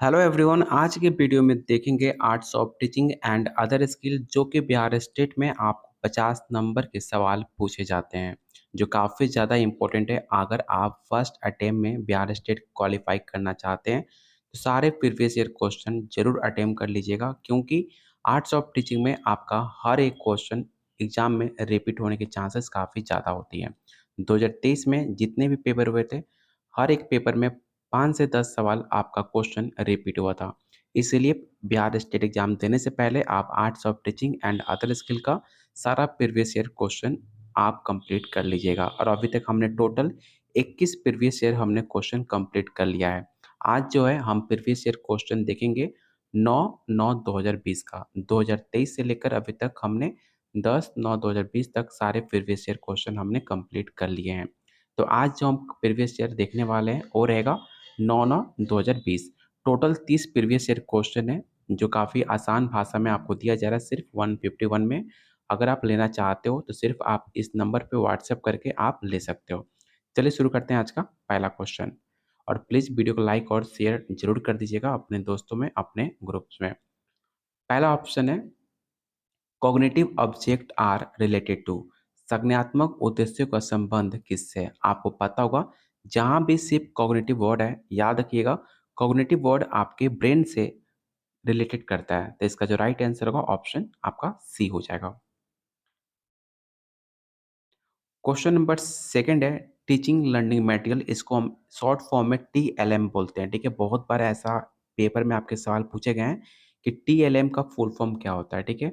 Hello everyone, आज के video में देखेंगे arts of teaching and other skill जो कि बिहार स्टेट में आपको 50 नंबर के सवाल पूछे जाते हैं जो काफ़ी ज़्यादा इम्पोर्टेंट है। अगर आप फर्स्ट अटेम्प्ट में बिहार स्टेट क्वालिफाई करना चाहते हैं तो सारे प्रीवियस ईयर क्वेश्चन जरूर अटेम्प्ट कर लीजिएगा, क्योंकि आर्ट्स ऑफ टीचिंग में आपका हर एक क्वेश्चन एग्जाम में रिपीट होने के चांसेस काफ़ी ज़्यादा होती हैं। 2023 में जितने भी पेपर हुए थे, हर एक पेपर में 5 से 10 सवाल आपका क्वेश्चन रिपीट हुआ था। इसीलिए बिहार स्टेट एग्ज़ाम देने से पहले आप arts of teaching and other skill का सारा प्रीवियस ईयर क्वेश्चन आप कंप्लीट कर लीजिएगा। और अभी तक हमने टोटल 21 प्रीवियस ईयर हमने क्वेश्चन कंप्लीट कर लिया है। आज जो है हम प्रीवियस ईयर क्वेश्चन देखेंगे 9/9/2020 का। 2023 से लेकर अभी तक हमने 10/9/2020 तक सारे प्रीवियस ईयर क्वेश्चन हमने कंप्लीट कर लिए हैं। तो आज जो हम प्रीवियस ईयर देखने वाले हैं वो रहेगा 9/9/2020। टोटल 30 प्रीवियस ईयर क्वेश्चन है जो काफ़ी आसान भाषा में आपको दिया जा रहा है सिर्फ 151 में। अगर आप लेना चाहते हो तो सिर्फ आप इस नंबर पे व्हाट्सएप करके आप ले सकते हो। चलिए शुरू करते हैं आज का पहला क्वेश्चन। और प्लीज़ वीडियो को लाइक और शेयर जरूर कर दीजिएगा अपने दोस्तों में, अपने ग्रुप्स में। पहला ऑप्शन है cognitive object are related to. संज्ञानात्मक उद्देश्यों का संबंध किससे है? आपको पता होगा जहाँ भी सिर्फ कॉग्निटिव वर्ड है, याद रखिएगा कॉग्निटिव वर्ड आपके ब्रेन से रिलेटेड करता है। तो इसका जो राइट आंसर होगा ऑप्शन आपका सी हो जाएगा। क्वेश्चन नंबर सेकंड है टीचिंग लर्निंग मटेरियल, इसको हम शॉर्ट फॉर्म में टीएलएम बोलते हैं। ठीक है, बहुत बार ऐसा पेपर में आपके सवाल पूछे गए हैं कि टीएलएम का फुल फॉर्म क्या होता है। ठीक है,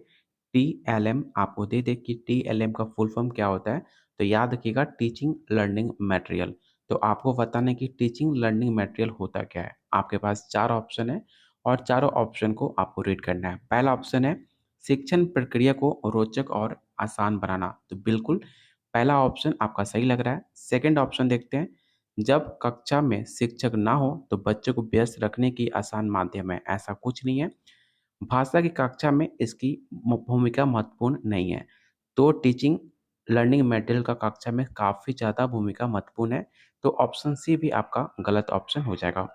टीएलएम आपको दे दे कि टीएलएम का फुल फॉर्म क्या होता है, तो याद रखिएगा टीचिंग लर्निंग मटेरियल। तो आपको बताना है कि टीचिंग लर्निंग मटेरियल होता क्या है। आपके पास चार ऑप्शन है और चारों ऑप्शन को आपको रीड करना है। पहला ऑप्शन है शिक्षण प्रक्रिया को रोचक और आसान बनाना, तो बिल्कुल पहला ऑप्शन आपका सही लग रहा है। सेकंड ऑप्शन देखते हैं, जब कक्षा में शिक्षक ना हो तो बच्चों को व्यस्त रखने की आसान माध्यम है, ऐसा कुछ नहीं है। भाषा की कक्षा में इसकी भूमिका महत्वपूर्ण नहीं है। तो टीचिंग लर्निंग मटेरियल का कक्षा में काफ़ी ज़्यादा भूमिका महत्वपूर्ण है। तो ऑप्शन सी भी आपका गलत ऑप्शन हो जाएगा।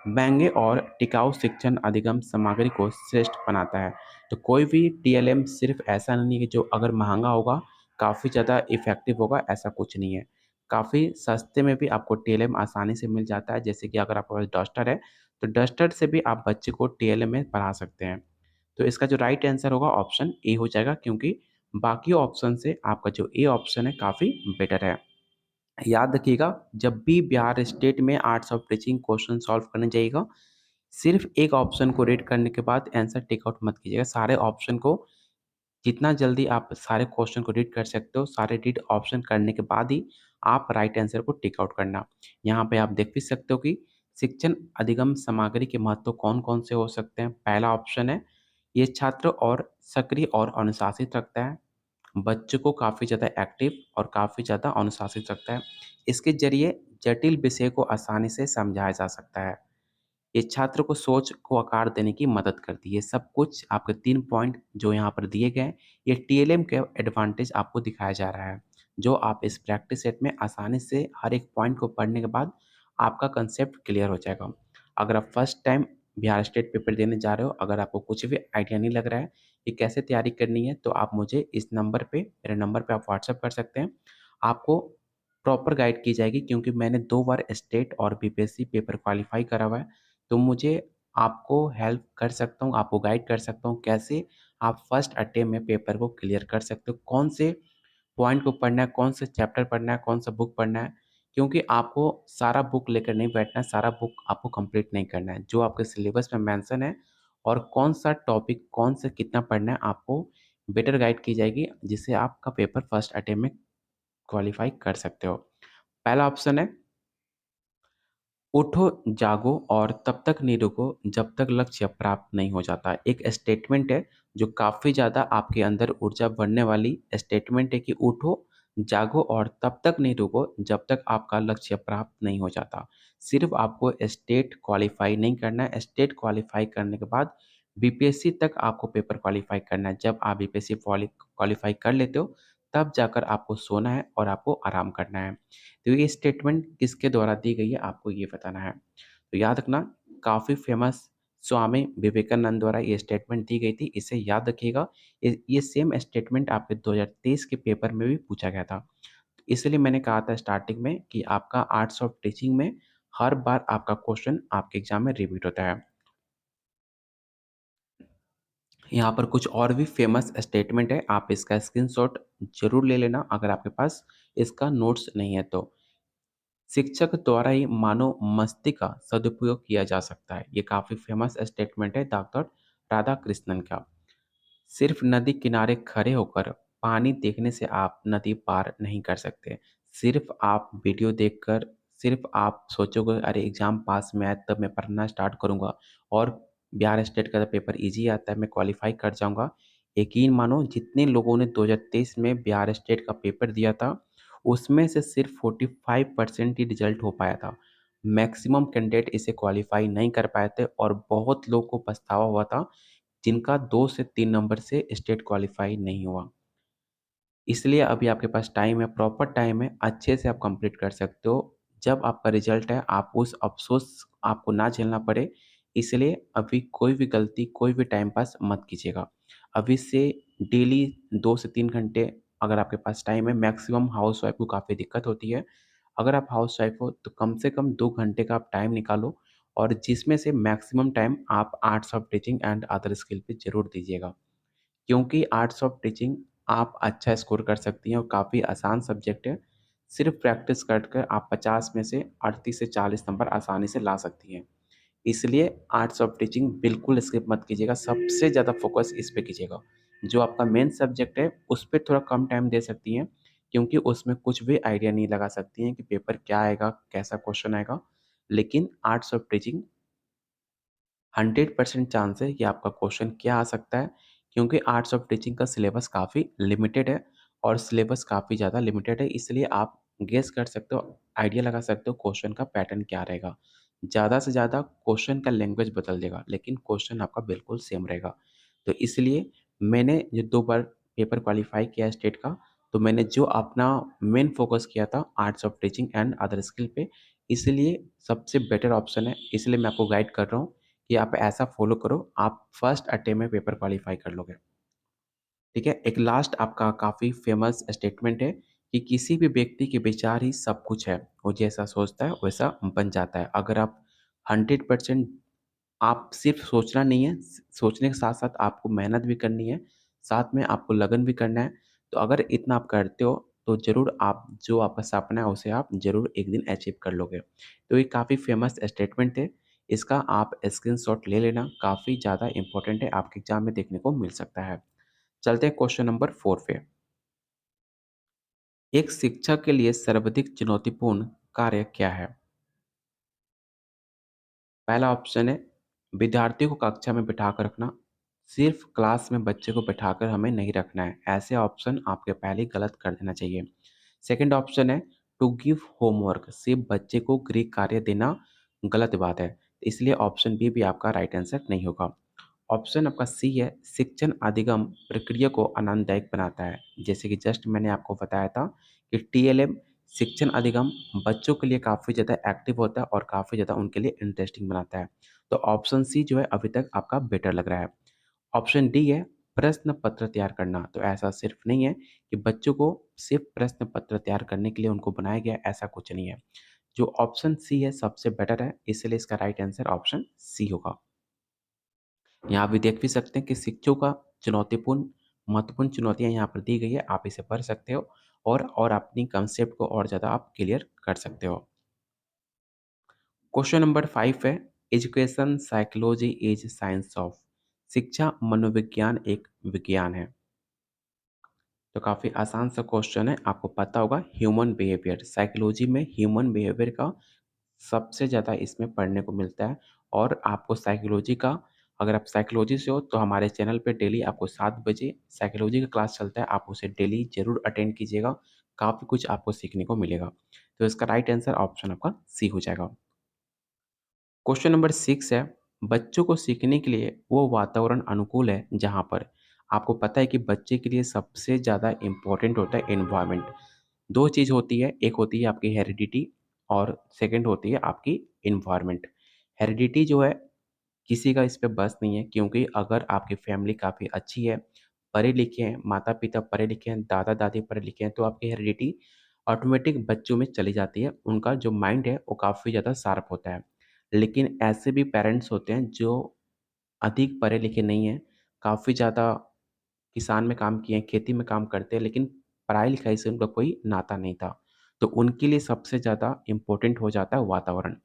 महंगे और टिकाऊ शिक्षण अधिगम सामग्री को श्रेष्ठ बनाता है। तो कोई भी टीएलएम सिर्फ ऐसा नहीं है कि जो अगर महंगा होगा काफ़ी ज़्यादा इफ़ेक्टिव होगा, ऐसा कुछ नहीं है। काफ़ी सस्ते में भी आपको टीएलएम आसानी से मिल जाता है। जैसे कि अगर आपके पास डस्टर है तो डस्टर से भी आप बच्चे को टीएलएम में पढ़ा सकते हैं। तो इसका जो राइट आंसर होगा ऑप्शन ए हो जाएगा, क्योंकि बाकी ऑप्शन से आपका जो ए ऑप्शन है काफ़ी बेटर है। याद रखिएगा जब भी बिहार स्टेट में arts of teaching question solve करने जाइएगा, सिर्फ एक ऑप्शन को रीड करने के बाद आंसर टिक आउट मत कीजिएगा। सारे ऑप्शन को जितना जल्दी आप सारे क्वेश्चन को रीड कर सकते हो, सारे रीड ऑप्शन करने के बाद ही आप राइट आंसर को टिक आउट करना। यहाँ पे आप देख भी सकते हो कि शिक्षण अधिगम सामग्री के महत्व कौन-कौन से हो सकते हैं। पहला ऑप्शन है, ये छात्र और सक्रिय और अनुशासित रखता है। बच्चों को काफ़ी ज़्यादा एक्टिव और काफ़ी ज़्यादा अनुशासित रखता है। इसके ज़रिए जटिल विषय को आसानी से समझाया जा सकता है। ये छात्र को सोच को आकार देने की मदद करती है। ये सब कुछ आपके 3 पॉइंट जो यहाँ पर दिए गए हैं, ये टीएलएम के एडवांटेज आपको दिखाया जा रहा है, जो आप इस प्रैक्टिस सेट में आसानी से हर एक पॉइंट को पढ़ने के बाद आपका कंसेप्ट क्लियर हो जाएगा। अगर आप first time Bihar state paper देने जा रहे हो, अगर आपको कुछ भी आइडिया नहीं लग रहा है कि कैसे तैयारी करनी है, तो आप मुझे इस नंबर पे मेरे नंबर पे आप व्हाट्सएप कर सकते हैं। आपको प्रॉपर गाइड की जाएगी, क्योंकि मैंने 2 बार स्टेट और बीपीएससी पेपर क्वालीफाई करा हुआ है। तो मुझे आपको हेल्प कर सकता हूँ, आपको गाइड कर सकता हूँ कैसे आप फर्स्ट अटेम्प्ट में पेपर को क्लियर कर सकते हो। कौन से पॉइंट को पढ़ना है, कौन से चैप्टर पढ़ना है, कौन सा बुक पढ़ना है, क्योंकि आपको सारा बुक लेकर नहीं बैठना है, सारा बुक आपको कंप्लीट नहीं करना है। जो आपके सिलेबस में मेंशन है और कौन-सा टॉपिक, कौन से कितना पढ़ना है, आपको बेटर गाइड की जाएगी, जिससे आपका पेपर फर्स्ट अटेम्प्ट में क्वालीफाई कर सकते हो। पहला ऑप्शन है उठो, जागो और तब तक नहीं रुको जब तक लक्ष्य प्राप्त नहीं हो जाता। एक स्टेटमेंट है जो काफ़ी ज़्यादा आपके अंदर ऊर्जा भरने वाली स्टेटमेंट है कि उठो, जागो और तब तक नहीं रुको जब तक आपका लक्ष्य प्राप्त नहीं हो जाता। सिर्फ आपको स्टेट क्वालीफाई नहीं करना है, स्टेट क्वालीफाई करने के बाद बीपीएससी तक आपको पेपर क्वालीफाई करना है। जब आप बीपीएससी क्वालीफाई कर लेते हो, तब जाकर आपको सोना है और आपको आराम करना है। तो ये स्टेटमेंट किसके द्वारा दी गई है आपको ये बताना है। तो याद रखना काफ़ी फ़ेमस स्वामी विवेकानंद द्वारा ये स्टेटमेंट दी गई थी, इसे याद रखिएगा। ये सेम स्टेटमेंट आपके 2023 के पेपर में भी पूछा गया था। इसलिए मैंने कहा था स्टार्टिंग में कि आपका आर्ट्स ऑफ टीचिंग में हर बार आपका क्वेश्चन आपके एग्ज़ाम में रिपीट होता है। यहाँ पर कुछ और भी फ़ेमस स्टेटमेंट है, आप इसका स्क्रीनशॉट ज़रूर ले लेना अगर आपके पास इसका नोट्स नहीं है तो। शिक्षक द्वारा ही मानव मस्तिष्क का सदुपयोग किया जा सकता है। ये काफ़ी फ़ेमस स्टेटमेंट है डॉक्टर राधाकृष्णन का। सिर्फ नदी किनारे खड़े होकर पानी देखने से आप नदी पार नहीं कर सकते। सिर्फ आप वीडियो देखकर सिर्फ आप सोचोगे अरे एग्ज़ाम पास में आए तब मैं पढ़ना स्टार्ट करूँगा और बिहार स्टेट का तो पेपर ईज़ी आता है, मैं क्वालीफ़ाई कर जाऊँगा। यकीन मानो जितने लोगों ने 2023 में बिहार स्टेट का पेपर दिया था, उसमें से सिर्फ 45% ही रिज़ल्ट हो पाया था। मैक्सिमम कैंडिडेट इसे क्वालीफ़ाई नहीं कर पाए थे और बहुत लोग को पछतावा हुआ था जिनका 2 से 3 नंबर से स्टेट क्वालीफाई नहीं हुआ। इसलिए अभी आपके पास टाइम है, प्रॉपर टाइम है, अच्छे से आप कंप्लीट कर सकते हो। जब आपका रिज़ल्ट है, आप उस अफ़सोस आपको ना झेलना पड़े, इसलिए अभी कोई भी गलती, कोई भी टाइम पास मत कीजिएगा। अभी से डेली 2 से 3 घंटे अगर आपके पास टाइम है, मैक्सिमम हाउसवाइफ़ को काफ़ी दिक्कत होती है। अगर आप हाउसवाइफ़ हो, तो कम से कम 2 घंटे का आप टाइम निकालो और जिसमें से मैक्सिमम टाइम आप arts of teaching and other skill पे ज़रूर दीजिएगा। क्योंकि आर्ट्स ऑफ टीचिंग आप अच्छा स्कोर कर सकती हैं और काफ़ी आसान सब्जेक्ट है। सिर्फ़ प्रैक्टिस कर कर आप 50 में से 38 से 40 नंबर आसानी से ला सकती हैं। इसलिए आर्ट्स ऑफ टीचिंग बिल्कुल स्किप मत कीजिएगा, सबसे ज़्यादा फ़ोकस इस पे कीजिएगा। जो आपका मेन सब्जेक्ट है, उस पे थोड़ा कम टाइम दे सकती हैं, क्योंकि उसमें कुछ भी आइडिया नहीं लगा सकती हैं कि पेपर क्या आएगा, कैसा क्वेश्चन आएगा। लेकिन आर्ट्स ऑफ टीचिंग 100% चांस है कि आपका क्वेश्चन क्या आ सकता है, क्योंकि आर्ट्स ऑफ टीचिंग का सिलेबस काफ़ी लिमिटेड है और सिलेबस काफ़ी ज़्यादा लिमिटेड है, इसलिए आप गेस कर सकते हो, आइडिया लगा सकते हो क्वेश्चन का पैटर्न क्या रहेगा। ज़्यादा से ज़्यादा क्वेश्चन का लैंग्वेज बदल देगा, लेकिन क्वेश्चन आपका बिल्कुल सेम रहेगा। तो इसलिए मैंने ये 2 बार पेपर क्वालीफाई किया स्टेट का, तो मैंने जो अपना मेन फ़ोकस किया था arts of teaching and other skill पे, इसलिए सबसे बेटर ऑप्शन है, इसलिए मैं आपको गाइड कर रहा हूँ कि आप ऐसा फ़ॉलो करो, आप फर्स्ट अटेम्प्ट में पेपर क्वालीफाई कर लोगे। ठीक है? एक लास्ट आपका काफ़ी फ़ेमस स्टेटमेंट है कि किसी भी व्यक्ति के विचार ही सब कुछ है। वो जैसा सोचता है वैसा बन जाता है। अगर आप 100% आप सिर्फ़ सोचना नहीं है, सोचने के साथ-साथ आपको मेहनत भी करनी है, साथ में आपको लगन भी करना है। तो अगर इतना आप करते हो, तो ज़रूर आप जो आपका सपना है, उसे आप ज़रूर एक दिन अचीव कर लोगे। तो ये काफ़ी फ़ेमस स्टेटमेंट थे, इसका आप स्क्रीनशॉट ले लेना, काफ़ी ज़्यादा इम्पोर्टेंट है, आपके एग्ज़ाम में देखने को मिल सकता है। चलते हैं क्वेश्चन नंबर 4 पे। एक शिक्षक के लिए सर्वाधिक चुनौतीपूर्ण कार्य क्या है? पहला ऑप्शन है विद्यार्थियों को कक्षा में बिठाकर रखना। सिर्फ क्लास में बच्चे को बिठाकर हमें नहीं रखना है। ऐसे ऑप्शन आपके पहले ही गलत कर देना चाहिए। सेकंड ऑप्शन है टू गिव होमवर्क। सिर्फ बच्चे को गृह कार्य देना गलत बात है। इसलिए ऑप्शन बी भी आपका राइट आंसर नहीं होगा। ऑप्शन आपका सी है शिक्षण अधिगम प्रक्रिया को आनंददायक बनाता है। जैसे कि जस्ट मैंने आपको बताया था कि टीएलएम शिक्षण अधिगम बच्चों के लिए काफ़ी ज़्यादा एक्टिव होता है और काफ़ी ज़्यादा उनके लिए इंटरेस्टिंग बनाता है। तो ऑप्शन सी जो है अभी तक आपका बेटर लग रहा है। ऑप्शन डी है प्रश्न पत्र तैयार करना। तो ऐसा सिर्फ नहीं है कि बच्चों को सिर्फ प्रश्न पत्र तैयार करने के लिए उनको बनाया गया है, ऐसा कुछ नहीं है। जो ऑप्शन सी है सबसे बेटर है, इसलिए इसका राइट आंसर ऑप्शन सी होगा। यहाँ भी देख भी सकते हैं कि शिक्षकों का चुनौतीपूर्ण महत्वपूर्ण चुनौतियाँ यहाँ पर दी गई है, आप इसे पढ़ सकते हो और अपनी कंसेप्ट को और ज़्यादा आप क्लियर कर सकते हो। क्वेश्चन नंबर 5 है education psychology is science of. शिक्षा मनोविज्ञान एक विज्ञान है। तो काफ़ी आसान सा क्वेश्चन है, आपको पता होगा ह्यूमन बिहेवियर, साइकोलॉजी में ह्यूमन बिहेवियर का सबसे ज़्यादा इसमें पढ़ने को मिलता है और आपको साइकोलॉजी का अगर आप साइकोलॉजी से हो तो हमारे चैनल पे डेली आपको 7 बजे साइकोलॉजी का क्लास चलता है, आप उसे डेली ज़रूर अटेंड कीजिएगा, काफ़ी कुछ आपको सीखने को मिलेगा। तो इसका राइट आंसर ऑप्शन आपका सी हो जाएगा। क्वेश्चन नंबर 6 है, बच्चों को सीखने के लिए वो वातावरण अनुकूल है जहाँ पर आपको पता है कि बच्चे के लिए सबसे ज़्यादा इम्पोर्टेंट होता है एनवायरनमेंट। 2 चीज़ होती है, एक होती है आपकी हेरिडिटी और सेकंड होती है आपकी एनवायरनमेंट। हेरिडिटी जो है किसी का इस पे बस नहीं है, क्योंकि अगर आपकी फैमिली काफ़ी अच्छी है, पढ़े-लिखे हैं, माता-पिता पढ़े-लिखे हैं, दादा-दादी पढ़े-लिखे हैं, तो आपकी हेरिडिटी ऑटोमेटिक बच्चों में चली जाती है। उनका जो माइंड है वो काफ़ी ज़्यादा शार्प होता है। लेकिन ऐसे भी पेरेंट्स होते हैं जो अधिक पढ़े-लिखे नहीं हैं, काफ़ी ज़्यादा किसान में काम किए हैं, खेती में काम करते हैं, लेकिन पढ़ाई-लिखाई से उनका कोई नाता नहीं था। तो उनके लिए सबसे ज़्यादा इम्पोर्टेंट हो जाता है वातावरण।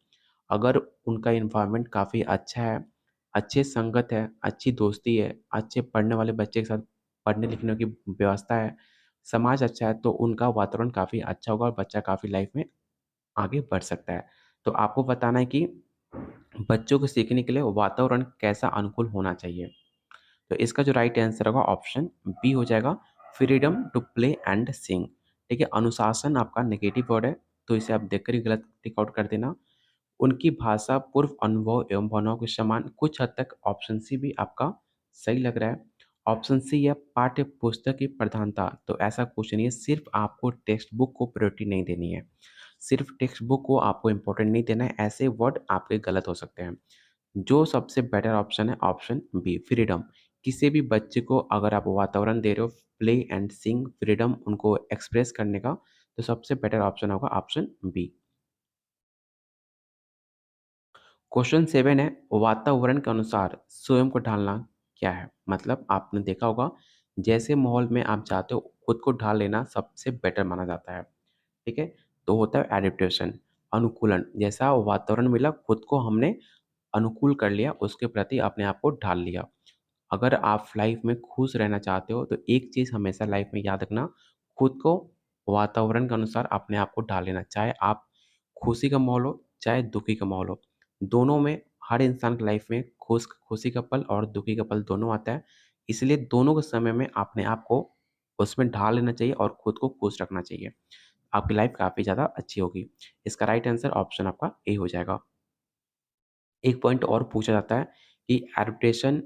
अगर उनका एनवायरनमेंट काफ़ी अच्छा है, अच्छी संगत है, अच्छी दोस्ती है, अच्छे पढ़ने वाले बच्चे के साथ पढ़ने-लिखने की व्यवस्था है, समाज अच्छा है, तो उनका वातावरण काफ़ी अच्छा होगा और बच्चा काफ़ी लाइफ़ में आगे बढ़ सकता है। तो आपको बताना है कि बच्चों को सीखने के लिए वातावरण कैसा अनुकूल होना चाहिए। तो इसका जो राइट आंसर होगा ऑप्शन बी हो जाएगा, freedom to play and sing. ठीक है, अनुशासन आपका नेगेटिव वर्ड है, तो इसे आप देखकर ही गलत टिक आउट कर देना। उनकी भाषा पूर्व अनुभव एवं भावनाओं के समान, कुछ हद तक ऑप्शन सी भी आपका सही लग रहा है। ऑप्शन सी है पाठ्य पुस्तक की प्रधानता, तो ऐसा कुछ नहीं है, सिर्फ आपको टेक्स्ट बुक को प्रायोरिटी नहीं देनी है। सिर्फ टेक्स्ट बुक को आपको इम्पोर्टेंट नहीं देना है, ऐसे वर्ड आपके गलत हो सकते हैं। जो सबसे बेटर ऑप्शन है ऑप्शन बी, फ्रीडम। किसी भी बच्चे को अगर आप वातावरण दे रहे हो प्ले एंड सिंग, फ्रीडम उनको एक्सप्रेस करने का, तो सबसे बेटर ऑप्शन होगा ऑप्शन बी। क्वेश्चन 7 है, वातावरण के अनुसार स्वयं को ढालना क्या है? मतलब आपने देखा होगा, जैसे माहौल में आप जाते हो, खुद को ढाल लेना सबसे बेटर माना जाता है। ठीक है? तो होता है एडेप्टेशन, अनुकूलन। जैसा वातावरण मिला, खुद को हमने अनुकूल कर लिया, उसके प्रति अपने आप को ढाल लिया। अगर आप लाइफ में खुश रहना चाहते हो, तो एक चीज़ हमेशा लाइफ में याद रखना, खुद को वातावरण के अनुसार अपने आप को ढाल लेना। चाहे आप खुशी का माहौल हो, चाहे दुखी का माहौल हो। दोनों में, हर इंसान की लाइफ में खुशी का पल और दुखी का पल दोनों आता है। इसलिए दोनों के समय में अपने आप को उसमें ढाल लेना चाहिए और खुद को खुश रखना चाहिए। आपकी लाइफ काफ़ी ज़्यादा अच्छी होगी। इसका राइट आंसर ऑप्शन आपका ए हो जाएगा। एक पॉइंट और पूछा जाता है कि एडप्टेशन,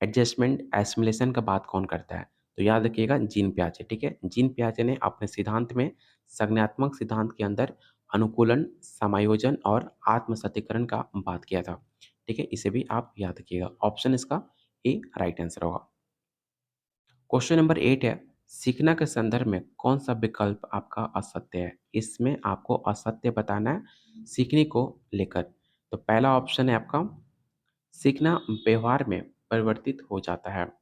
एडजस्टमेंट, एसिमिलेशन का बात कौन करता है? तो याद रखिएगा जीन पियाजे, ठीक है? जीन पियाजे ने अपने सिद्धांत में संज्ञानात्मक सिद्धांत के अंदर अनुकूलन, समायोजन और आत्म-सत्तीकरण का बात किया था। ठीक है? इसे भी आप याद रखिएगा। ऑप्शन इसका ए राइट आंसर होगा। क्वेश्चन नंबर 8 है, सीखना के संदर्भ में कौन-सा विकल्प आपका असत्य है? इसमें आपको असत्य बताना है सीखने को लेकर। तो पहला ऑप्शन है आपका, सीखना व्यवहार में परिवर्तित हो जाता है।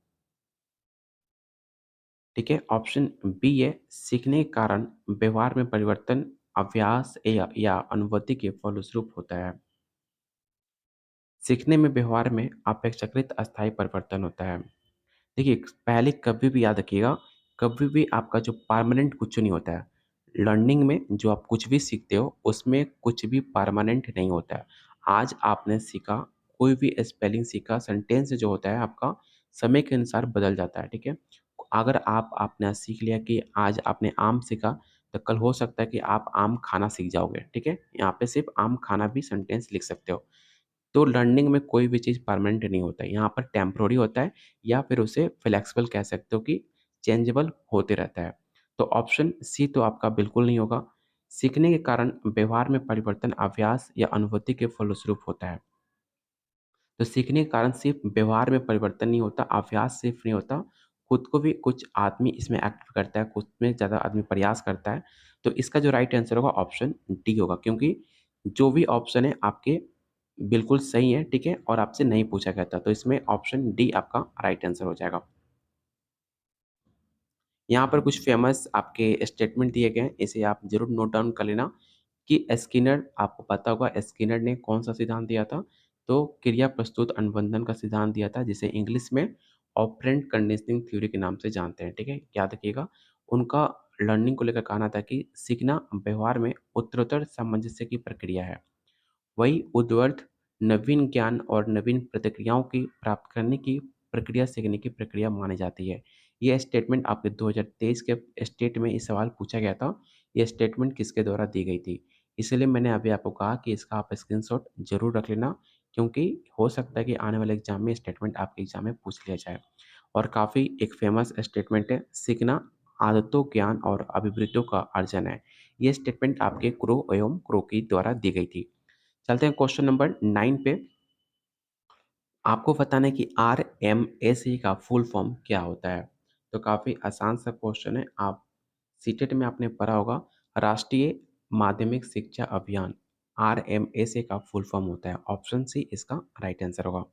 ठीक है? ऑप्शन बी है, सीखने के कारण व्यवहार में परिवर्तन अभ्यास या अनुभूति के फलस्वरूप होता है। सीखने में व्यवहार में अपेक्षाकृत अस्थायी परिवर्तन होता है। देखिए, पहले कभी भी याद रखिएगा, कभी भी आपका जो परमानेंट कुछ नहीं होता है। लर्निंग में जो आप कुछ भी सीखते हो, उसमें कुछ भी परमानेंट नहीं होता है। आज आपने सीखा, कोई भी स्पेलिंग सीखा, सेंटेंस जो होता है आपका समय के अनुसार बदल जाता है, ठीक है? अगर आपने आज सीख लिया कि आज आपने आम सीखा, तो कल हो सकता है कि आप आम खाना सीख जाओगे, ठीक है? यहाँ पे सिर्फ़ आम खाना भी सेंटेंस लिख सकते हो। तो लर्निंग में कोई भी चीज़ परमानेंट नहीं होता है, यहाँ पर टेम्परेरी होता है या फिर उसे फ्लेक्सिबल कह सकते हो कि चेंजेबल होते रहता है। तो ऑप्शन सी तो आपका बिल्कुल नहीं होगा। सीखने के कारण व्यवहार में परिवर्तन अभ्यास या अनुभूति के फलस्वरूप होता है। तो सीखने के कारण सिर्फ व्यवहार में परिवर्तन नहीं होता, अभ्यास सिर्फ नहीं होता, खुद को भी कुछ आदमी इसमें एक्ट करता है, खुद में ज़्यादा आदमी प्रयास करता है। तो इसका जो राइट आंसर होगा ऑप्शन डी होगा, क्योंकि जो भी ऑप्शन है आपके बिल्कुल सही है, ठीक है? और आपसे नहीं पूछा गया था, तो इसमें ऑप्शन डी आपका राइट आंसर हो जाएगा। यहाँ पर कुछ फ़ेमस आपके स्टेटमेंट दिए गए हैं, इसे आप ज़रूर नोट डाउन कर लेना कि स्किनर, आपको पता होगा स्किनर ने कौन-सा सिद्धांत दिया था? तो क्रिया प्रस्तुत अनुबंधन का सिद्धांत दिया था, जिसे इंग्लिश में ऑपरेंट कंडीशनिंग थ्योरी के नाम से जानते हैं, ठीक है? याद रखिएगा, उनका लर्निंग को लेकर कहना था कि सीखना व्यवहार में उत्तरोत्तर सामंजस्य की प्रक्रिया है। वही उद्वर्त नवीन ज्ञान और नवीन प्रतिक्रियाओं की प्राप्त करने की प्रक्रिया सीखने की प्रक्रिया मानी जाती है। ये स्टेटमेंट आपके 2023 के स्टेट में ये सवाल पूछा गया था। ये स्टेटमेंट किसके द्वारा दी गई थी? इसलिए मैंने अभी आपको कहा कि इसका आप स्क्रीनशॉट ज़रूर रख लेना, क्योंकि हो सकता है कि आने वाले एग्ज़ाम में स्टेटमेंट आपके एग्ज़ाम में पूछ लिया जाए। और काफ़ी एक फ़ेमस स्टेटमेंट है, सीखना आदतों, ज्ञान और अभिवृत्तियों का अर्जन है। ये स्टेटमेंट आपके क्रो एवं क्रोकी द्वारा दी गई थी। चलते हैं क्वेश्चन नंबर 9 पे। आपको बताना है कि आरएमएसई का फुल फॉर्म क्या होता है? तो काफ़ी आसान सा क्वेश्चन है। आप सीटेट में आपने पढ़ा होगा, राष्ट्रीय माध्यमिक शिक्षा अभियान, आरएमएसए का फुल फॉर्म होता है। ऑप्शन सी इसका राइट आंसर होगा।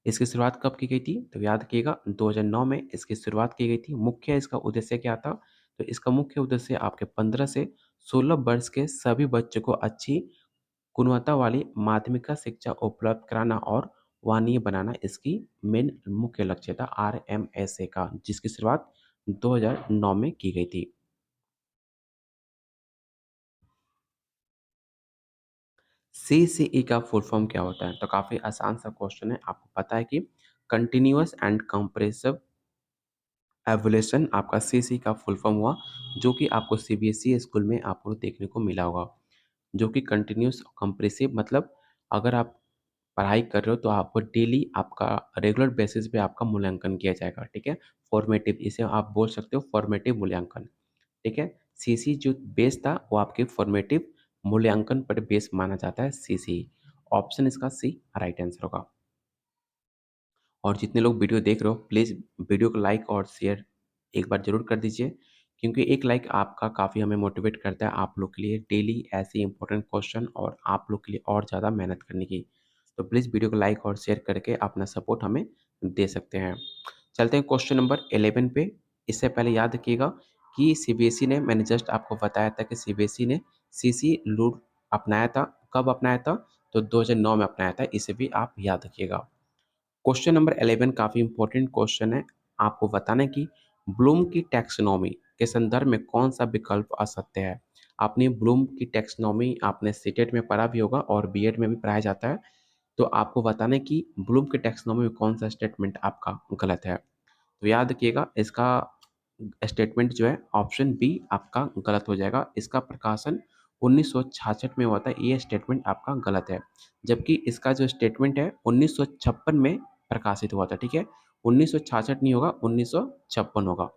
इसकी शुरुआत कब की गई थी? तो याद रखिएगा 2009 में इसकी शुरुआत की गई थी। मुख्य इसका उद्देश्य क्या था? तो इसका मुख्य उद्देश्य आपके 15 से 16 वर्ष के सभी बच्चों को अच्छी गुणवत्ता वाली माध्यमिक शिक्षा उपलब्ध कराना और वाहनीय बनाना इसकी मेन मुख्य लक्ष्य था आरएमएसए का, जिसकी शुरुआत 2009 में की गई थी। सीसीई का फुल फॉर्म क्या होता है? तो काफ़ी आसान सा क्वेश्चन है। आपको पता है कि कंटिन्यूअस एंड कंप्रेसिव एवोल्यूशन आपका सीसी का फुल फॉर्म हुआ, जो कि आपको सीबीएसई स्कूल में आपको देखने को मिला होगा। जो कि कंटिन्यूअस कंप्रेसिव मतलब अगर आप पढ़ाई कर रहे हो तो आपको डेली आपका रेगुलर बेसिस पे आपका मूल्यांकन किया जाएगा, ठीक है? फॉर्मेटिव, इसे आप बोल सकते हो फॉर्मेटिव मूल्यांकन, ठीक है? सीसी जो बेस था वो आपके फॉर्मेटिव मूल्यांकन पर बेस माना जाता है सीसी। ऑप्शन इसका सी राइट आंसर होगा। और जितने लोग वीडियो देख रहे हो प्लीज़ वीडियो को लाइक और शेयर एक बार ज़रूर कर दीजिए, क्योंकि एक लाइक आपका काफ़ी हमें मोटिवेट करता है आप लोग के लिए डेली ऐसे इंपॉर्टेंट क्वेश्चन और आप लोग के लिए और ज़्यादा मेहनत करने की। तो प्लीज़ वीडियो को लाइक और शेयर करके अपना सपोर्ट हमें दे सकते हैं। चलते हैं क्वेश्चन नंबर 11 पे। इससे पहले याद रखिएगा कि सीबीएसई ने, मैंने जस्ट आपको बताया था कि सीबीएसई ने सीसी रूल अपनाया था। कब अपनाया था? तो 2009 में अपनाया था, इसे भी आप याद रखिएगा। क्वेश्चन नंबर 11 काफ़ी इंपॉर्टेंट क्वेश्चन है। आपको बताना है कि ब्लूम की टैक्सोनॉमी के संदर्भ में कौन-सा विकल्प असत्य है? आपने ब्लूम की टैक्सोनॉमी आपने सीटेट में पढ़ा भी होगा और बीएड में भी पढ़ाया जाता है। तो आपको बताना है कि ब्लूम की टैक्सोनॉमी में कौन-सा स्टेटमेंट आपका गलत है। तो याद रखिएगा इसका स्टेटमेंट जो है ऑप्शन बी आपका गलत हो जाएगा। इसका प्रकाशन 1966 में हुआ था, ये स्टेटमेंट आपका गलत है। जबकि इसका जो स्टेटमेंट है 1956 में प्रकाशित हुआ था, ठीक है? 1966 नहीं होगा, 1956 होगा।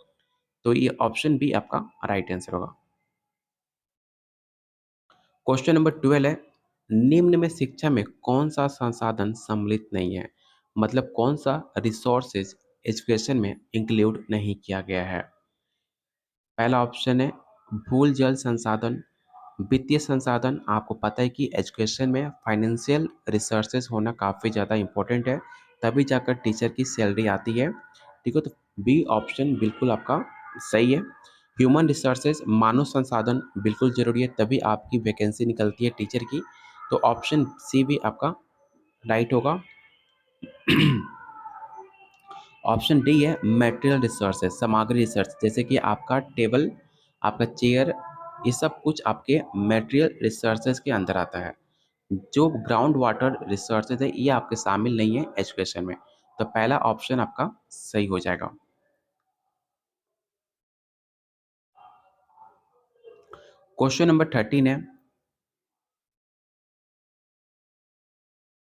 तो ये ऑप्शन बी आपका राइट आंसर होगा। क्वेश्चन नंबर 12 है, निम्न में शिक्षा में कौन-सा संसाधन सम्मिलित नहीं है? मतलब कौन-सा रिसोर्सेज़ एजुकेशन में इंक्लूड नहीं किया गया है? पहला ऑप्शन है भूल जल संसाधन, वित्तीय संसाधन। आपको पता है कि एजुकेशन में फाइनेंशियल रिसोर्सेज होना काफ़ी ज़्यादा इम्पोर्टेंट है, तभी जाकर टीचर की सैलरी आती है, ठीक है? तो बी ऑप्शन बिल्कुल आपका सही है। ह्यूमन रिसोर्सेज, मानव संसाधन बिल्कुल ज़रूरी है, तभी आपकी वैकेंसी निकलती है टीचर की। तो ऑप्शन सी भी आपका राइट होगा। ऑप्शन डी है मटेरियल रिसोर्सेज, सामग्री रिसर्च, जैसे कि आपका टेबल, आपका चेयर, ये सब कुछ आपके मटेरियल रिसोर्सेज के अंदर आता है। जो ग्राउंड वाटर रिसोर्सेज है ये आपके शामिल नहीं है एजुकेशन में। तो पहला ऑप्शन आपका सही हो जाएगा। क्वेश्चन नंबर 13 है,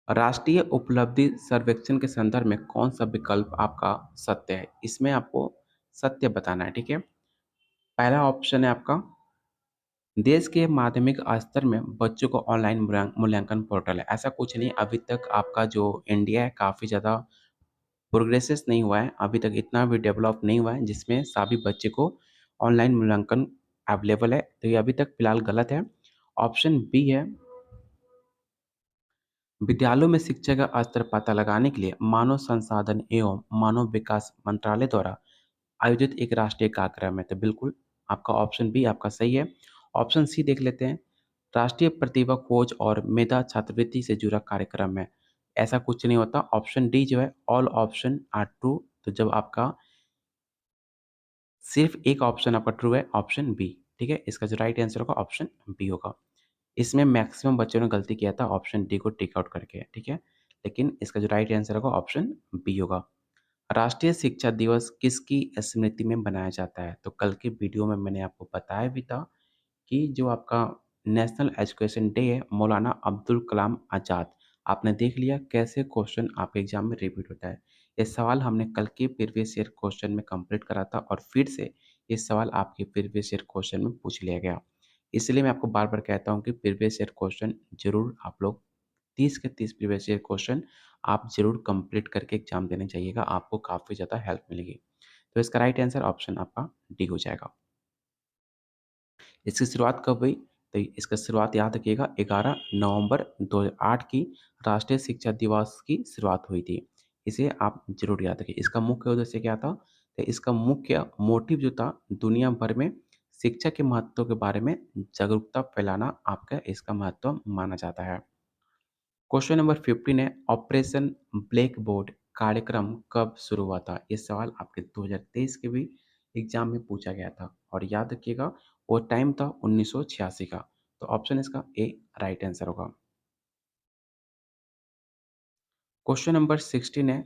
राष्ट्रीय उपलब्धि सर्वेक्षण के संदर्भ में कौन सा विकल्प आपका सत्य है? इसमें आपको सत्य बताना है, ठीक है? पहला ऑप्शन है आपका देश के माध्यमिक स्तर में बच्चों को ऑनलाइन मूल्यांकन पोर्टल है। ऐसा कुछ नहीं, अभी तक आपका जो इंडिया है काफ़ी ज़्यादा प्रोग्रेसेस नहीं हुआ है, अभी तक इतना भी डेवलप नहीं हुआ है जिसमें सभी बच्चे को ऑनलाइन मूल्यांकन अवेलेबल है। तो ये अभी तक फिलहाल गलत है। ऑप्शन बी है विद्यालयों में शिक्षा का स्तर पता लगाने के लिए मानव संसाधन एवं मानव विकास मंत्रालय द्वारा आयोजित एक राष्ट्रीय कार्यक्रम है। तो बिल्कुल आपका ऑप्शन बी आपका सही है। ऑप्शन सी देख लेते हैं, राष्ट्रीय प्रतिभा खोज और मेधा छात्रवृत्ति से जुड़ा कार्यक्रम है। ऐसा कुछ नहीं होता। ऑप्शन डी जो है ऑल ऑप्शन आर ट्रू। तो जब आपका सिर्फ एक ऑप्शन आपका ट्रू है, ऑप्शन बी, ठीक है? इसका जो राइट आंसर होगा ऑप्शन बी होगा। इसमें मैक्सिमम बच्चों ने गलती किया था ऑप्शन डी को टिक आउट करके, ठीक है? लेकिन इसका जो राइट आंसर होगा ऑप्शन बी होगा। राष्ट्रीय शिक्षा दिवस किसकी स्मृति में बनाया जाता है? तो कल के वीडियो में मैंने आपको बताया भी था कि जो आपका नेशनल एजुकेशन डे है, मौलाना अब्दुल कलाम आज़ाद। आपने देख लिया कैसे क्वेश्चन आपके एग्जाम में रिपीट होता है। ये सवाल हमने कल के प्रीवियस ईयर क्वेश्चन में कंप्लीट करा था और फिर से ये सवाल आपके प्रीवियस ईयर क्वेश्चन में पूछ लिया गया। इसलिए मैं आपको बार-बार कहता हूँ कि प्रीवियस ईयर क्वेश्चन ज़रूर आप लोग 30 के 30 प्रीवियस ईयर क्वेश्चन आप ज़रूर कंप्लीट करके एग्ज़ाम देने जाइएगा, आपको काफ़ी ज़्यादा हेल्प मिलेगी। तो इसका राइट आंसर ऑप्शन आपका डी हो जाएगा। इसकी शुरुआत कब हुई? तो इसका शुरुआत याद रखिएगा 11 नवंबर 2008 की राष्ट्रीय शिक्षा दिवस की शुरुआत हुई थी। इसे आप ज़रूर याद रखिए। इसका मुख्य उद्देश्य क्या था? तो इसका मुख्य मोटिव जो था दुनिया भर में शिक्षा के महत्व के बारे में जागरूकता फैलाना आपका इसका महत्व माना जाता है। क्वेश्चन नंबर 15 है ऑपरेशन ब्लैक बोर्ड कार्यक्रम कब शुरू हुआ था? ये सवाल आपके 2023 के भी एग्जाम में पूछा गया था और याद रखिएगा वो टाइम था 1986 का। तो ऑप्शन इसका ए राइट आंसर होगा। क्वेश्चन नंबर 16 है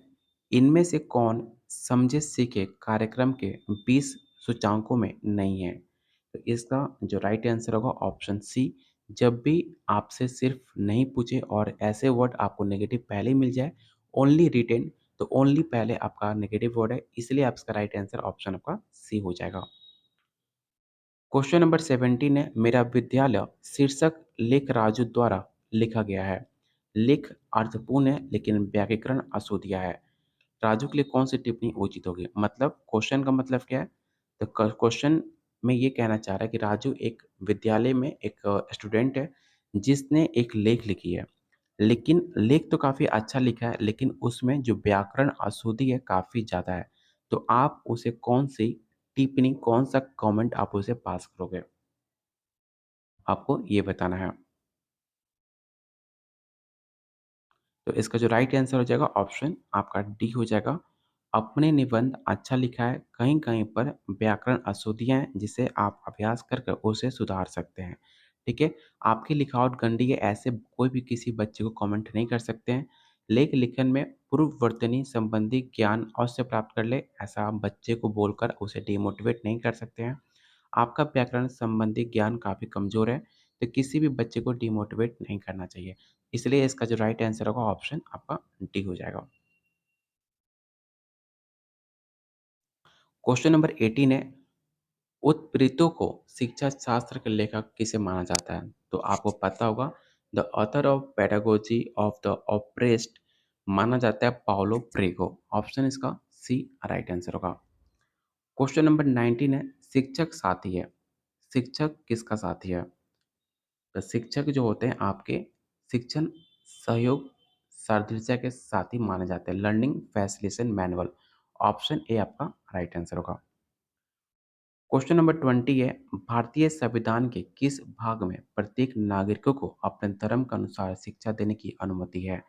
इनमें से कौन समझे सीखे कार्यक्रम के 20 सूचकांकों में नहीं है? तो इसका जो राइट आंसर होगा ऑप्शन सी। जब भी आपसे सिर्फ नहीं पूछे और ऐसे वर्ड आपको नेगेटिव पहले ही मिल जाए ओनली रिटेन, तो ओनली पहले आपका नेगेटिव वर्ड है, इसलिए आपका राइट आंसर ऑप्शन आपका सी हो जाएगा। क्वेश्चन नंबर 17 है मेरा विद्यालय शीर्षक लेख राजू द्वारा लिखा गया है। लेख अर्थपूर्ण है लेकिन व्याकरण अशुद्ध है। राजू के लिए कौन सी टिप्पणी उचित होगी? मतलब क्वेश्चन का मतलब क्या है? तो क्वेश्चन में ये कहना चाह रहा है कि राजू एक विद्यालय में एक स्टूडेंट है जिसने एक लेख लिखी है। लेकिन लेख तो काफ़ी अच्छा लिखा है लेकिन उसमें जो व्याकरण अशुद्धि है काफ़ी ज़्यादा है। तो आप उसे कौन-सी टिप्पणी, कौन-सा कमेंट आप उसे पास करोगे? आपको ये बताना है। तो इसका जो राइट आंसर हो जाएगा ऑप्शन आपका डी हो जाएगा। अपने निबंध अच्छा लिखा है, कहीं-कहीं पर व्याकरण अशुद्धियाँ हैं जिसे आप अभ्यास कर कर उसे सुधार सकते हैं। ठीक है? आपकी लिखावट गंदी है ऐसे कोई भी किसी बच्चे को कमेंट नहीं कर सकते हैं। लेख लिखन में पूर्ववर्तनी संबंधी ज्ञान अवश्य प्राप्त कर ले, ऐसा आप बच्चे को बोलकर उसे डिमोटिवेट नहीं कर सकते हैं। आपका व्याकरण संबंधी ज्ञान काफ़ी कमज़ोर है, तो किसी भी बच्चे को डिमोटिवेट नहीं करना चाहिए। इसलिए इसका जो राइट आंसर होगा ऑप्शन आपका डी हो जाएगा। क्वेश्चन नंबर 18 है, उत्प्रेरकों को शिक्षा शास्त्र के लेखक किसे माना जाता है? तो आपको पता होगा the author of pedagogy of the oppressed माना जाता है पाओलो प्रेगो। ऑप्शन इसका सी राइट आंसर होगा। क्वेश्चन नंबर 19 है, शिक्षक साथी है। शिक्षक किसका साथी है? तो शिक्षक जो होते हैं आपके शिक्षण सहयोग सादृश्य के साथी माने जाते हैं। Learning facilitation manual. Option A आपका राइट आंसर होगा। क्वेश्चन नंबर 20 है भारतीय संविधान के किस भाग में प्रत्येक नागरिकों को अपने धर्म के अनुसार शिक्षा देने की अनुमति है?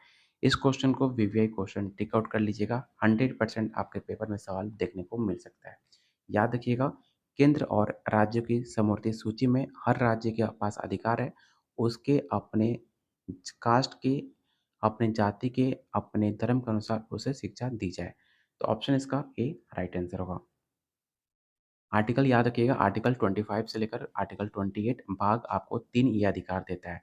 इस क्वेश्चन को वीवीआई क्वेश्चन टिक आउट कर लीजिएगा। 100% आपके पेपर में सवाल देखने को मिल सकता है। याद रखिएगा केंद्र और राज्यों की समवर्ती सूची में हर राज्य के पास अधिकार है उसके अपने कास्ट के, अपने जाति के, अपने धर्म के अनुसार उसे शिक्षा दी जाए। तो ऑप्शन इसका ए राइट आंसर होगा। आर्टिकल याद रखिएगा आर्टिकल 25 से लेकर आर्टिकल 28 भाग आपको 3 ये अधिकार देता है।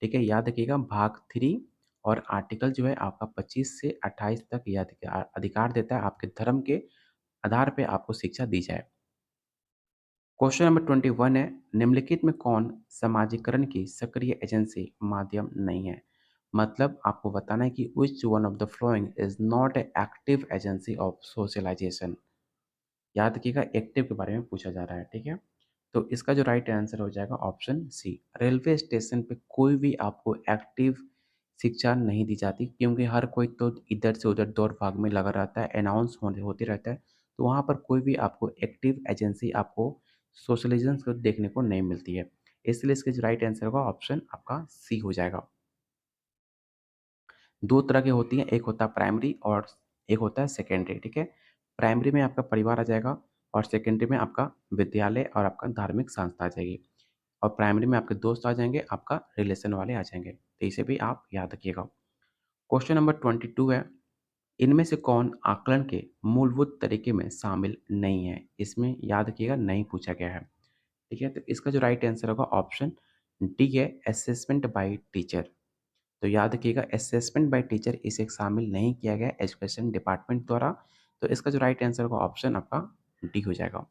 ठीक है? याद रखिएगा भाग 3 और आर्टिकल जो है आपका 25 से 28 तक ये अधिकार देता है आपके धर्म के आधार पे आपको शिक्षा दी जाए। क्वेश्चन नंबर 21 है निम्नलिखित में कौन समाजीकरण की सक्रिय एजेंसी माध्यम नहीं है? मतलब आपको बताना है कि which one of the following is not a active agency of socialisation. याद रखिएगा एक्टिव के बारे में पूछा जा रहा है, ठीक है? तो इसका जो राइट आंसर हो जाएगा ऑप्शन सी। रेलवे स्टेशन पे कोई भी आपको एक्टिव शिक्षा नहीं दी जाती क्योंकि हर कोई तो इधर से उधर दौड़-भाग में लगा रहता है, अनाउंस होते रहता है। तो वहाँ पर कोई भी आपको एक्टिव एजेंसी आपको सोशलिज़्म को देखने को नहीं मिलती है। इसलिए इसका जो राइट आंसर होगा ऑप्शन आपका सी हो जाएगा। 2 तरह की होती हैं, एक होता है प्राइमरी और एक होता है सेकेंडरी, ठीक है? प्राइमरी में आपका परिवार आ जाएगा और सेकेंडरी में आपका विद्यालय और आपका धार्मिक संस्था आ जाएगी और प्राइमरी में आपके दोस्त आ जाएँगे, आपका रिलेशन वाले आ जाएँगे। तो इसे भी आप याद रखिएगा। क्वेश्चन नंबर 22 है, इनमें से कौन आकलन के मूलभूत तरीके में शामिल नहीं है? इसमें याद रखिएगा नहीं पूछा गया है, ठीक है? तो इसका जो राइट आंसर होगा ऑप्शन डी है असेसमेंट बाय टीचर। तो याद रखिएगा असेसमेंट बाय टीचर इसे शामिल नहीं किया गया एजुकेशन डिपार्टमेंट द्वारा। तो इसका जो राइट आंसर होगा ऑप्शन आपका डी हो जाएगा।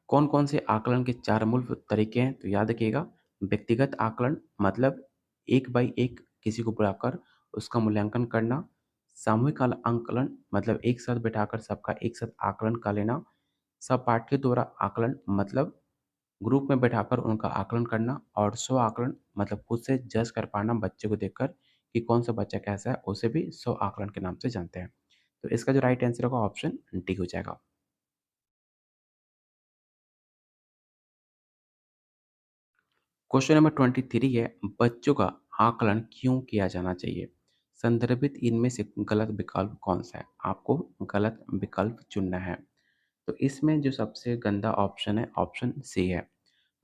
कौन-कौन से आकलन के 4 मूल तरीके हैं? तो याद रखिएगा, व्यक्तिगत आकलन मतलब एक बाई एक किसी को बुलाकर उसका मूल्यांकन करना। सामूहिक आकलन मतलब एक साथ बैठाकर सबका एक साथ आकलन कर लेना। सहपाठियों द्वारा आकलन मतलब ग्रुप में बैठाकर उनका आकलन करना। और स्व-आकलन मतलब खुद से जज कर पाना बच्चे को देखकर कि कौन-सा बच्चा कैसा है, उसे भी स्व-आकलन के नाम से जानते हैं। तो इसका जो राइट आंसर होगा ऑप्शन डी हो जाएगा। क्वेश्चन नंबर 23 है, बच्चों का आकलन क्यों किया जाना चाहिए? संदर्भित इनमें से गलत विकल्प कौन-सा है? आपको गलत विकल्प चुनना है। तो इसमें जो सबसे गंदा ऑप्शन है, ऑप्शन सी है।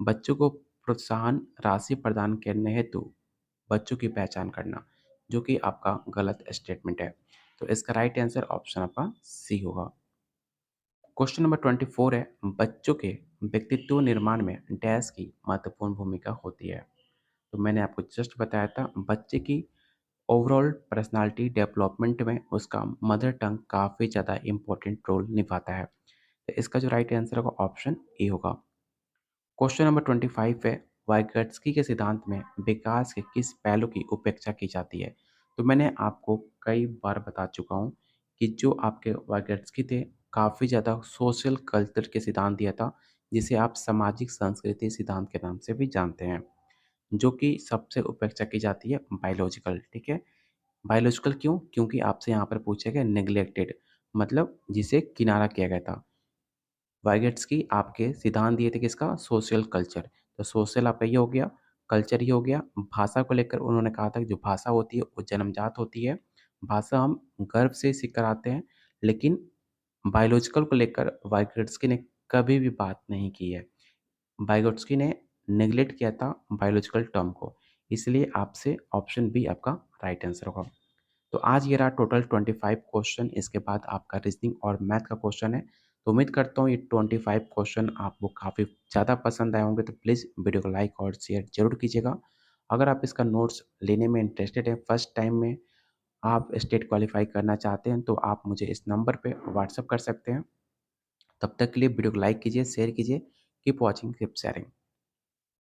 बच्चों को प्रोत्साहन राशि प्रदान करने हेतु बच्चों की पहचान करना, जो कि आपका गलत स्टेटमेंट है। तो इसका राइट आंसर ऑप्शन आपका सी होगा। क्वेश्चन नंबर 24 है, बच्चों के व्यक्तित्व निर्माण में डैश की महत्वपूर्ण भूमिका होती है। तो मैंने आपको जस्ट बताया था, बच्चे की ओवरऑल पर्सनालिटी डेवलपमेंट में उसका मदर टंग काफ़ी ज़्यादा इम्पोर्टेंट रोल निभाता है। तो इसका जो राइट आंसर होगा ऑप्शन ए होगा। क्वेश्चन नंबर 25 है, वाइगॉट्स्की के सिद्धांत में विकास के किस पहलू की उपेक्षा की जाती है? तो मैंने आपको कई बार बता चुका हूँ कि जो आपके वाइगॉट्स्की थे, काफ़ी ज़्यादा सोशल कल्चर के सिद्धांत दिया था, जिसे आप सामाजिक संस्कृति सिद्धांत के नाम से भी जानते हैं, जो कि सबसे उपेक्षा की जाती है बायोलॉजिकल, ठीक है? बायोलॉजिकल क्यों? क्योंकि आपसे यहाँ पर पूछा गया नेग्लेक्टेड मतलब जिसे किनारा किया गया था। वाइगेट्स्की आपके सिद्धांत दिए थे किसका? Social culture. तो सोशल आपका ये हो गया, कल्चर ये हो गया। भाषा को लेकर उन्होंने कहा था कि जो भाषा होती है वो जन्मजात होती है। भाषा हम गर्भ से सीख कर आते हैं, लेकिन बायोलॉजिकल को लेकर वाइगोट्स्की ने कभी भी बात नहीं की है। वाइगोट्स्की ने नेग्लेक्ट किया था बायोलॉजिकल टर्म को, इसलिए आपसे ऑप्शन बी आपका राइट आंसर होगा। तो आज ये रहा टोटल 25 क्वेश्चन, इसके बाद आपका रीजनिंग और मैथ का क्वेश्चन है। तो उम्मीद करता हूँ ये 25 क्वेश्चन आपको काफ़ी ज़्यादा पसंद आए होंगे, तो प्लीज़ वीडियो को लाइक और शेयर ज़रूर कीजिएगा। अगर आप इसका नोट्स लेने में इंटरेस्टेड हैं, फर्स्ट टाइम में आप स्टेट क्वालीफाई करना चाहते हैं, तो आप मुझे इस नंबर पे व्हाट्सएप कर सकते हैं। तब तक के लिए वीडियो को लाइक कीजिए, शेयर कीजिए। Keep watching, keep sharing.